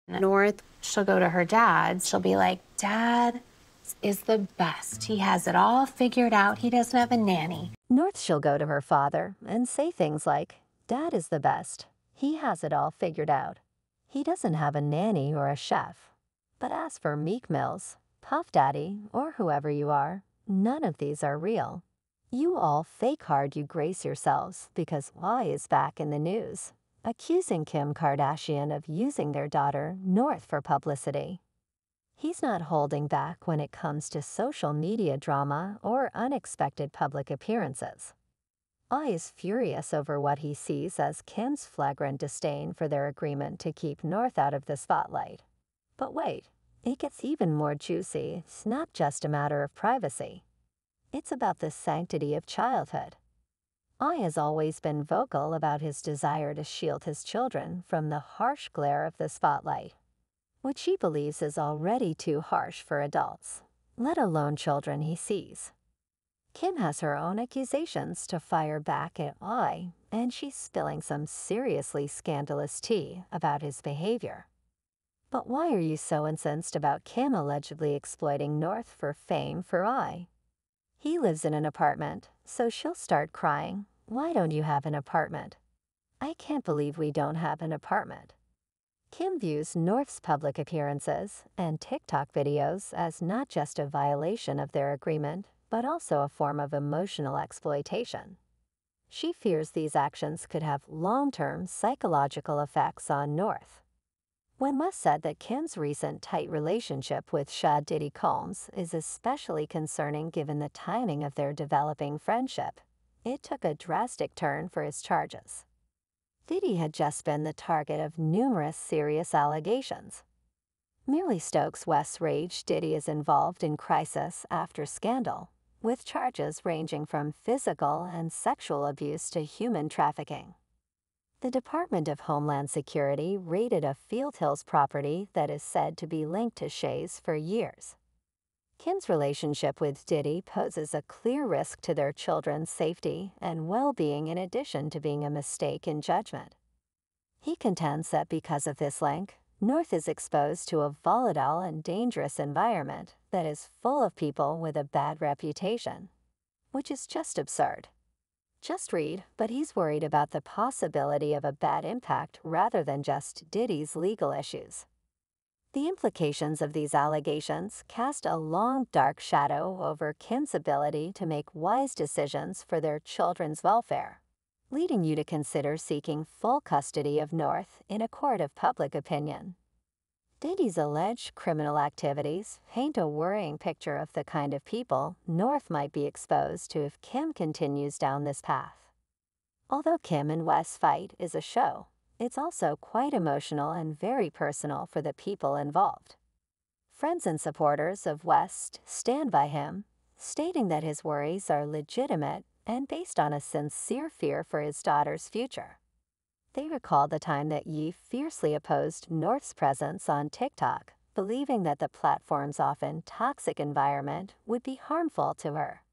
North, she'll go to her dad. She'll be like, Dad is the best. He has it all figured out. He doesn't have a nanny. North, she'll go to her father and say things like, Dad is the best. He has it all figured out. He doesn't have a nanny or a chef. But as for Meek Mills, Puff Daddy, or whoever you are, none of these are real. You all fake hard you grace yourselves because Y is back in the news, accusing Kim Kardashian of using their daughter, North, for publicity. He's not holding back when it comes to social media drama or unexpected public appearances. I is furious over what he sees as Kim's flagrant disdain for their agreement to keep North out of the spotlight. But wait, it gets even more juicy. It's not just a matter of privacy. It's about the sanctity of childhood. I has always been vocal about his desire to shield his children from the harsh glare of the spotlight, which he believes is already too harsh for adults, let alone children he sees. Kim has her own accusations to fire back at I, and she's spilling some seriously scandalous tea about his behavior. But why are you so incensed about Kim allegedly exploiting North for fame for I? He lives in an apartment, so she'll start crying, Why don't you have an apartment? I can't believe we don't have an apartment. Kim views North's public appearances and TikTok videos as not just a violation of their agreement, but also a form of emotional exploitation. She fears these actions could have long-term psychological effects on North. When West said that Kim's recent tight relationship with Diddy Combs is especially concerning given the timing of their developing friendship, it took a drastic turn for his charges. Diddy had just been the target of numerous serious allegations. Merely stokes West's rage Diddy is involved in crisis after scandal, with charges ranging from physical and sexual abuse to human trafficking. The Department of Homeland Security raided a Field Hills property that is said to be linked to Shay's for years. Kim's relationship with Diddy poses a clear risk to their children's safety and well-being in addition to being a mistake in judgment. He contends that because of this link, North is exposed to a volatile and dangerous environment that is full of people with a bad reputation, which is just absurd. Just read, but he's worried about the possibility of a bad impact rather than just Diddy's legal issues. The implications of these allegations cast a long, dark shadow over Kim's ability to make wise decisions for their children's welfare, leading you to consider seeking full custody of North in a court of public opinion. Diddy's alleged criminal activities paint a worrying picture of the kind of people North might be exposed to if Kim continues down this path. Although Kim and West's fight is a show, it's also quite emotional and very personal for the people involved. Friends and supporters of West stand by him, stating that his worries are legitimate and based on a sincere fear for his daughter's future. They recall the time that Ye fiercely opposed North's presence on TikTok, believing that the platform's often toxic environment would be harmful to her.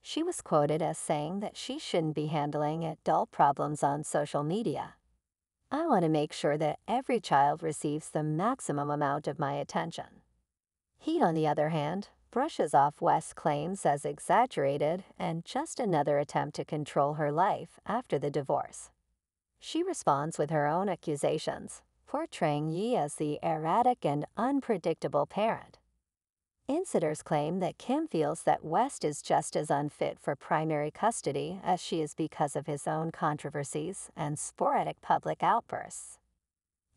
She was quoted as saying that she shouldn't be handling adult problems on social media. I want to make sure that every child receives the maximum amount of my attention. He, on the other hand, brushes off West's claims as exaggerated and just another attempt to control her life after the divorce. She responds with her own accusations, portraying Ye as the erratic and unpredictable parent. Insiders claim that Kim feels that West is just as unfit for primary custody as she is because of his own controversies and sporadic public outbursts.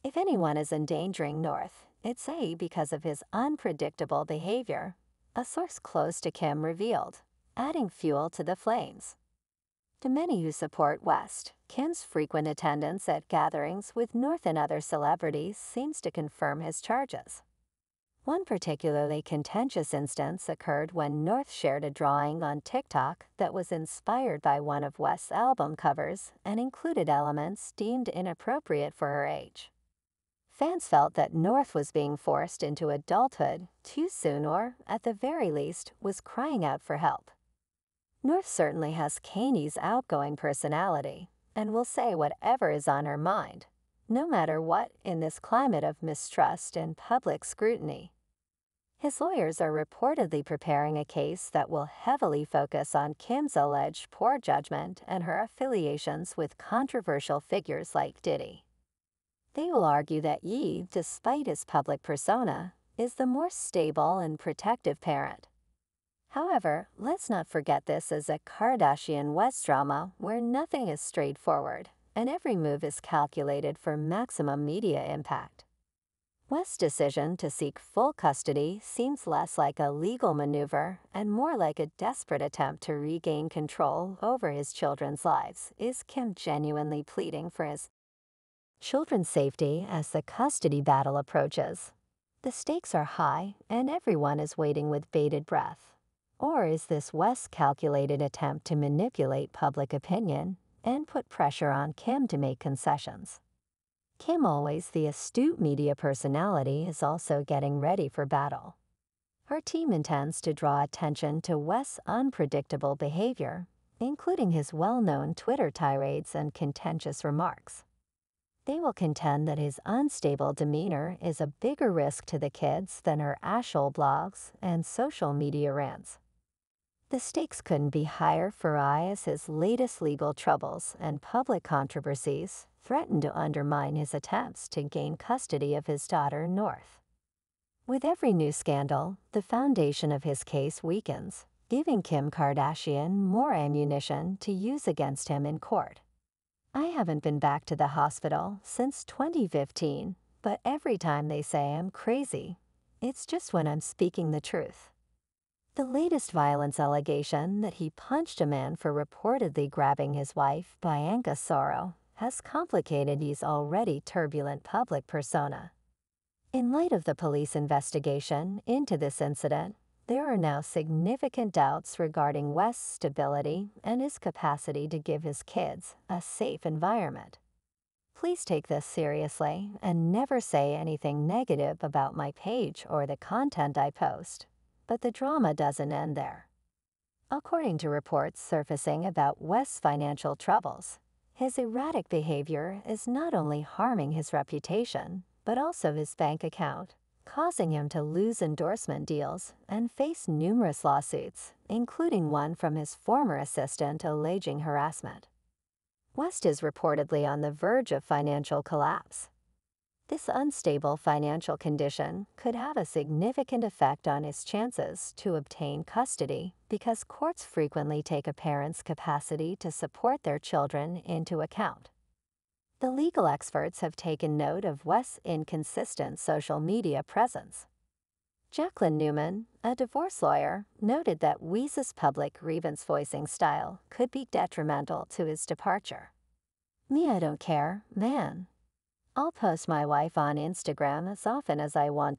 If anyone is endangering North, it's A because of his unpredictable behavior, a source close to Kim revealed, adding fuel to the flames. To many who support West, Kim's frequent attendance at gatherings with North and other celebrities seems to confirm his charges. One particularly contentious instance occurred when North shared a drawing on TikTok that was inspired by one of West's album covers and included elements deemed inappropriate for her age. Fans felt that North was being forced into adulthood too soon or, at the very least, was crying out for help. North certainly has Kanye's outgoing personality and will say whatever is on her mind, no matter what, in this climate of mistrust and public scrutiny. His lawyers are reportedly preparing a case that will heavily focus on Kim's alleged poor judgment and her affiliations with controversial figures like Diddy. They will argue that Ye, despite his public persona, is the more stable and protective parent. However, let's not forget this is a Kardashian-West drama where nothing is straightforward, and every move is calculated for maximum media impact. West's decision to seek full custody seems less like a legal maneuver and more like a desperate attempt to regain control over his children's lives. Is Kim genuinely pleading for his children's safety as the custody battle approaches? The stakes are high, and everyone is waiting with bated breath. Or is this West's calculated attempt to manipulate public opinion and put pressure on Kim to make concessions? Kim, always the astute media personality, is also getting ready for battle. Her team intends to draw attention to West's unpredictable behavior, including his well-known Twitter tirades and contentious remarks. They will contend that his unstable demeanor is a bigger risk to the kids than her ashhole blogs and social media rants. The stakes couldn't be higher for I, as his latest legal troubles and public controversies threaten to undermine his attempts to gain custody of his daughter, North. With every new scandal, the foundation of his case weakens, giving Kim Kardashian more ammunition to use against him in court. I haven't been back to the hospital since 2015, but every time they say I'm crazy, it's just when I'm speaking the truth. The latest violence allegation that he punched a man for reportedly grabbing his wife, Bianca Soro, has complicated his already turbulent public persona. In light of the police investigation into this incident, there are now significant doubts regarding West's stability and his capacity to give his kids a safe environment. Please take this seriously and never say anything negative about my page or the content I post. But the drama doesn't end there. According to reports surfacing about West's financial troubles, his erratic behavior is not only harming his reputation, but also his bank account, causing him to lose endorsement deals and face numerous lawsuits, including one from his former assistant alleging harassment. West is reportedly on the verge of financial collapse. This unstable financial condition could have a significant effect on his chances to obtain custody because courts frequently take a parent's capacity to support their children into account. The legal experts have taken note of West's inconsistent social media presence. Jacqueline Newman, a divorce lawyer, noted that Weeze's public grievance-voicing style could be detrimental to his departure. "Me, I don't care, man. I'll post my wife on Instagram as often as I want